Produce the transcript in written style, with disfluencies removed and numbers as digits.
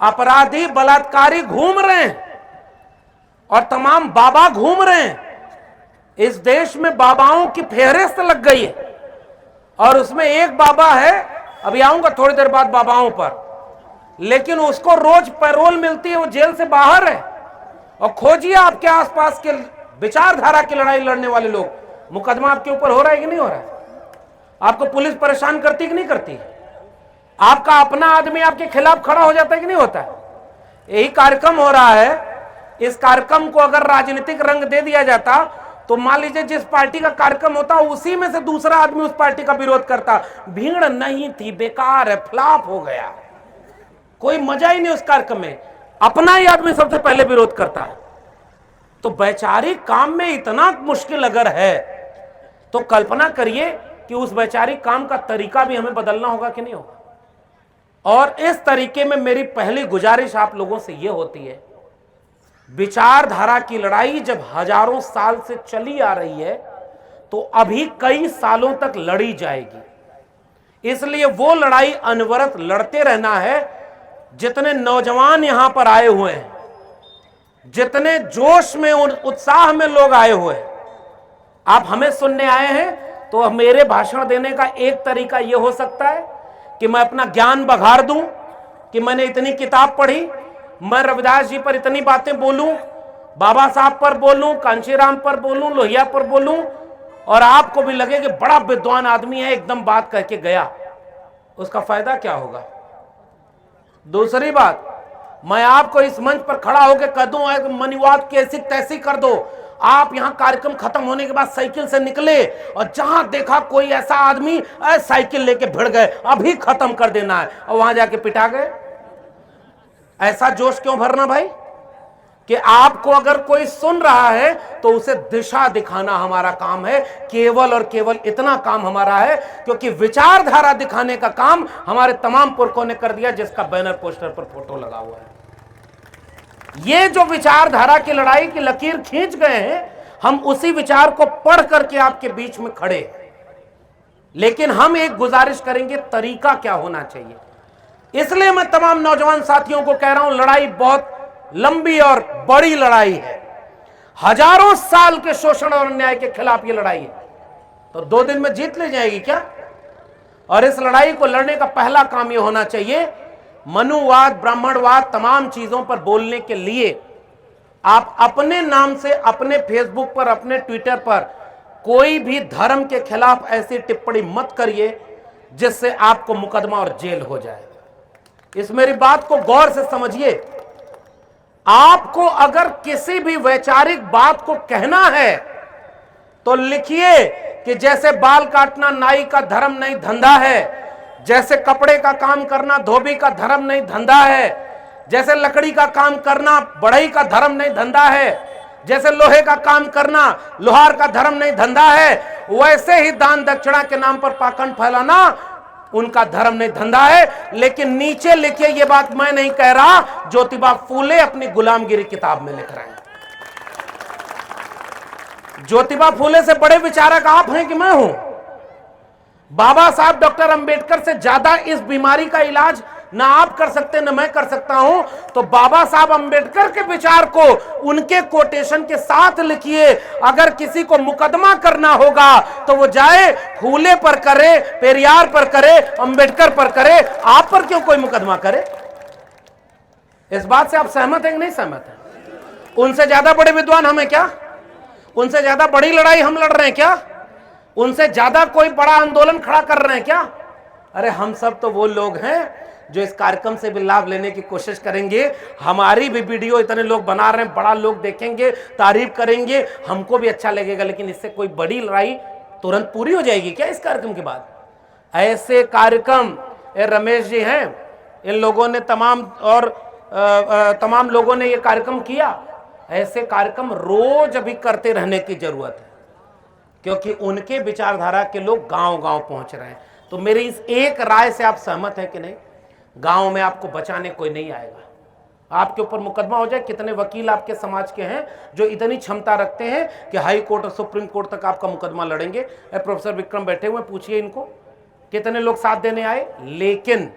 अपराधी बलात्कारी घूम रहे हैं और तमाम बाबा घूम रहे हैं। इस देश में बाबाओं की फेहरिस्त लग गई है और उसमें एक बाबा है, अभी आऊंगा थोड़ी देर बाद बाबाओं पर, लेकिन उसको रोज पैरोल मिलती है, वो जेल से बाहर है। और खोजिए आपके आसपास के विचारधारा की लड़ाई लड़ने वाले लोग, मुकदमा आपके ऊपर हो रहा है कि नहीं हो रहा है? आपको पुलिस परेशान करती कि नहीं करती? आपका अपना आदमी आपके खिलाफ खड़ा हो जाता है कि नहीं होता है? यही कार्यक्रम हो रहा है। इस कार्यक्रम को अगर राजनीतिक रंग दे दिया जाता तो मान लीजिए जिस पार्टी का कार्यक्रम होता उसी में से दूसरा आदमी उस पार्टी का विरोध करता। भीड़ नहीं थी, बेकार है, फ्लॉप हो गया, कोई मजा ही नहीं उस कार्यक्रम में, अपना ही आदमी सबसे पहले विरोध करता है। तो वैचारिक काम में इतना मुश्किल अगर है तो कल्पना करिए कि उस वैचारिक काम का तरीका भी हमें बदलना होगा कि नहीं होगा। और इस तरीके में मेरी पहली गुजारिश आप लोगों से यह होती है, विचारधारा की लड़ाई जब हजारों साल से चली आ रही है तो अभी कई सालों तक लड़ी जाएगी। इसलिए वो लड़ाई अनवरत लड़ते रहना है। जितने नौजवान यहां पर आए हुए हैं, जितने जोश में उत्साह में लोग आए हुए हैं, आप हमें सुनने आए हैं तो मेरे भाषण देने का एक तरीका यह हो सकता है कि मैं अपना ज्ञान बघार दूं कि मैंने इतनी किताब पढ़ी, मैं रविदास जी पर इतनी बातें बोलूं, बाबा साहब पर बोलूं, कांशीराम पर बोलूं, लोहिया पर बोलूं, और आपको भी लगे कि बड़ा विद्वान आदमी है, एकदम बात करके गया। उसका फायदा क्या होगा? दूसरी बात, मैं आपको इस मंच पर खड़ा होकर कह दूं मनुवाद कैसी तैसी कर दो, आप यहां कार्यक्रम खत्म होने के बाद साइकिल से निकले और जहां देखा कोई ऐसा आदमी साइकिल लेके भिड़ गए, अभी खत्म कर देना है, और वहां जाके पिटा गए। ऐसा जोश क्यों भरना भाई? कि आपको अगर कोई सुन रहा है तो उसे दिशा दिखाना हमारा काम है, केवल और केवल इतना काम हमारा है, क्योंकि विचारधारा दिखाने का काम हमारे तमाम पुरखों ने कर दिया, जिसका बैनर पोस्टर पर फोटो लगा हुआ है। ये जो विचारधारा की लड़ाई की लकीर खींच गए हैं, हम उसी विचार को पढ़ करके आपके बीच में खड़े। लेकिन हम एक गुजारिश करेंगे, तरीका क्या होना चाहिए। इसलिए मैं तमाम नौजवान साथियों को कह रहा हूं, लड़ाई बहुत लंबी और बड़ी लड़ाई है, हजारों साल के शोषण और अन्याय के खिलाफ ये लड़ाई है। तो 2 दिन में जीत ले जाएगी क्या? और इस लड़ाई को लड़ने का पहला काम ये होना चाहिए, मनुवाद, ब्राह्मणवाद, तमाम चीजों पर बोलने के लिए आप अपने नाम से अपने फेसबुक पर, अपने ट्विटर पर कोई भी धर्म के खिलाफ ऐसी टिप्पणी मत करिए जिससे आपको मुकदमा और जेल हो जाए। इस मेरी बात को गौर से समझिए। आपको अगर किसी भी वैचारिक बात को कहना है तो लिखिए कि जैसे बाल काटना नाई का धर्म नहीं धंधा है, जैसे कपड़े का काम करना धोबी का धर्म नहीं धंधा है, जैसे लकड़ी का काम करना बढ़ई का धर्म नहीं धंधा है, जैसे लोहे का काम करना लोहार का धर्म नहीं धंधा है, वैसे ही दान दक्षिणा के नाम पर पाखंड फैलाना उनका धर्म नहीं धंधा है। लेकिन नीचे लिखिए, ये बात मैं नहीं कह रहा, ज्योतिबा फूले अपनी गुलामगिरी किताब में लिख रहे हैं। ज्योतिबा फूले से बड़े विचारक आप हैं कि मैं हूं? बाबा साहब डॉक्टर अंबेडकर से ज्यादा इस बीमारी का इलाज ना आप कर सकते ना मैं कर सकता हूं। तो बाबा साहब अंबेडकर के विचार को उनके कोटेशन के साथ लिखिए। अगर किसी को मुकदमा करना होगा तो वो जाए फूले पर करे, पेरियार पर करे, अंबेडकर पर करे, आप पर क्यों कोई मुकदमा करे? इस बात से आप सहमत हैं कि नहीं सहमत हैं? उनसे ज्यादा बड़े विद्वान हम हैं क्या? उनसे ज्यादा बड़ी लड़ाई हम लड़ रहे हैं क्या? उनसे ज्यादा कोई बड़ा आंदोलन खड़ा कर रहे हैं क्या? अरे हम सब तो वो लोग हैं जो इस कार्यक्रम से भी लाभ लेने की कोशिश करेंगे। हमारी भी वीडियो इतने लोग बना रहे हैं, बड़ा लोग देखेंगे, तारीफ करेंगे, हमको भी अच्छा लगेगा। लेकिन इससे कोई बड़ी लड़ाई तुरंत पूरी हो जाएगी क्या इस कार्यक्रम के बाद? ऐसे कार्यक्रम, रमेश जी हैं, इन लोगों ने तमाम लोगों ने ये कार्यक्रम किया। ऐसे कार्यक्रम रोज अभी करते रहने की जरूरत है, क्योंकि उनके विचारधारा के लोग गांव गांव पहुंच रहे हैं। तो मेरी इस एक राय से आप सहमत हैं कि नहीं? गांव में आपको बचाने कोई नहीं आएगा। आपके ऊपर मुकदमा हो जाए, कितने वकील आपके समाज के हैं जो इतनी क्षमता रखते हैं कि हाई कोर्ट और सुप्रीम कोर्ट तक आपका मुकदमा लड़ेंगे? प्रोफेसर विक्रम बैठे हुए, पूछिए इनको कितने लोग साथ देने आए। लेकिन